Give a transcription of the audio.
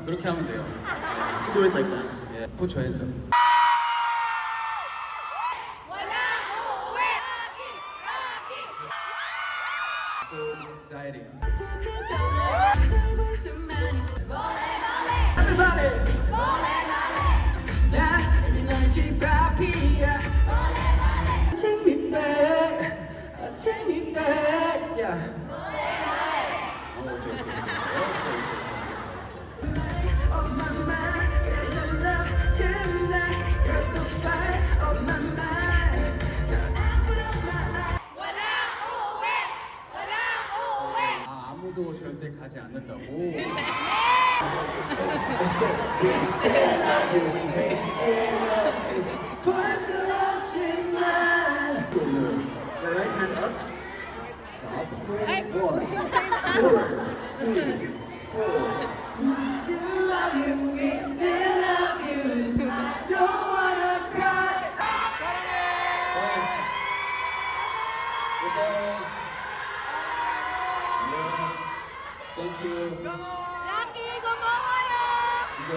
그렇게 하면 돼요. Do it like that. 예, put your hands up. So exciting. Take me back, take me back, yeah. 오케이. On my mind, cause I love tonight. You're so fine, on my mind. 아, 아무도 절대 가지 않는다고. Let's go. We still love you, we still love you. 벌써 없지만. Your right hand up. Stop. 1, 2, 3, 4. We still love you, we still love you. Don't wanna cry. Thank you. Lucky, 고마워요. 이제